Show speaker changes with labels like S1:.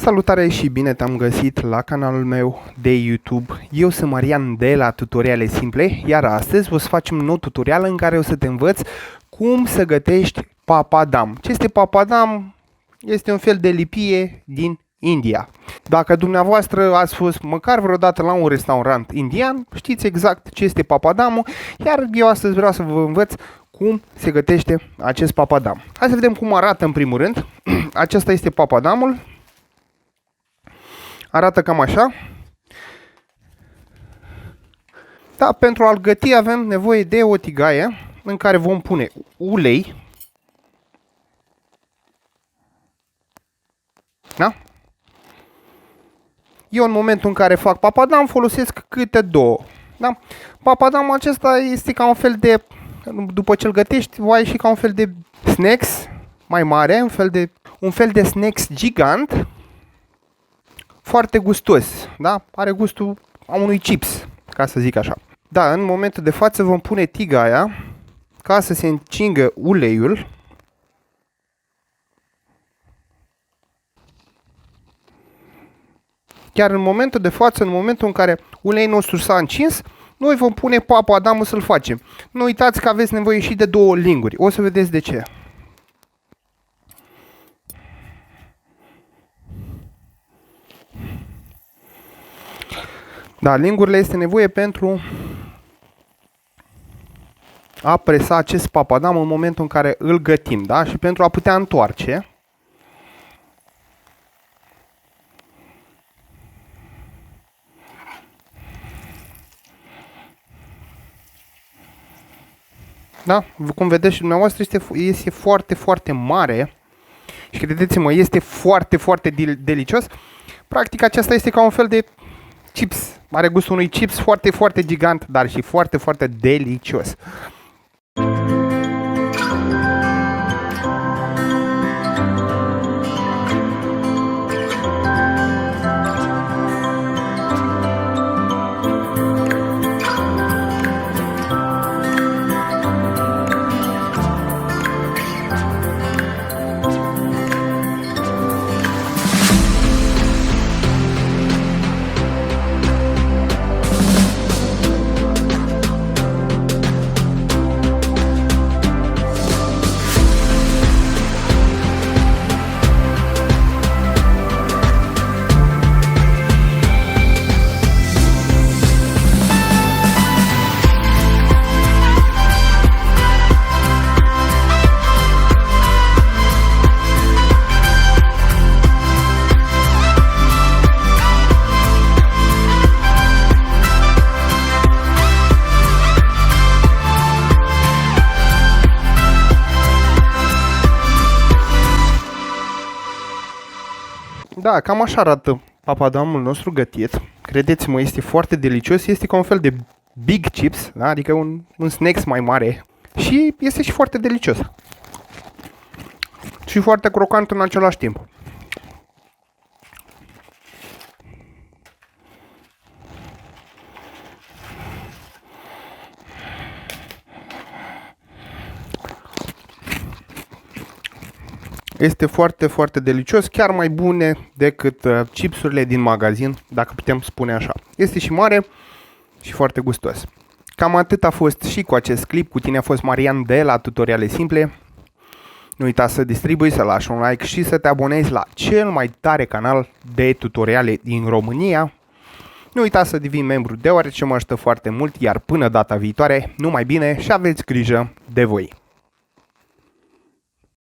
S1: Salutare și bine te-am găsit la canalul meu de YouTube. Eu sunt Marian de la Tutoriale Simple, iar astăzi o să facem un nou tutorial în care o să te învăț cum să gătești papadam. Ce este papadam? Este un fel de lipie din India. Dacă dumneavoastră ați fost măcar vreodată la un restaurant indian, știți exact ce este papadamul, iar eu astăzi vreau să vă învăț cum se gătește acest papadam. Hai să vedem cum arată în primul rând. Acesta este papadamul. Arată cam așa. Da, pentru a-l găti avem nevoie de o tigaie în care vom pune ulei. Da? Eu în momentul în care fac papadam folosesc câte două. Da? Papadamul acesta este ca un fel de, după ce îl gătești, va ieși ca un fel de snacks mai mare, un fel de snacks gigant, foarte gustos, da? Are gustul a unui chips, ca să zic așa. Da, în momentul de față vom pune tigaia ca să se încingă uleiul. Chiar în momentul de față, în momentul în care uleiul nostru s-a încins, noi vom pune papadamul să-l facem. Nu uitați că aveți nevoie și de două linguri. O să vedeți de ce. Da, lingurile este nevoie pentru a presa acest papadam în momentul în care îl gătim, da? Și pentru a putea întoarce. Da? Cum vedeți și dumneavoastră, este foarte, foarte mare. Și credeți-mă, este foarte, foarte delicios. Practic, aceasta este ca un fel de chips. Are gustul unui chips foarte, foarte gigant, dar și foarte, foarte delicios. Da, cam așa arată papadamul nostru gătit. Credeți-mă, este foarte delicios. Este ca un fel de big chips, da? Adică un snacks mai mare. Și este și foarte delicios. Și foarte crocant în același timp. Este foarte, foarte delicios, chiar mai bune decât chipsurile din magazin, dacă putem spune așa. Este și mare și foarte gustos. Cam atât a fost și cu acest clip. Cu tine a fost Marian de la Tutoriale Simple. Nu uita să distribui, să lași un like și să te abonezi la cel mai tare canal de tutoriale din România. Nu uita să devii membru, deoarece mă ajută foarte mult, iar până data viitoare, numai bine și aveți grijă de voi!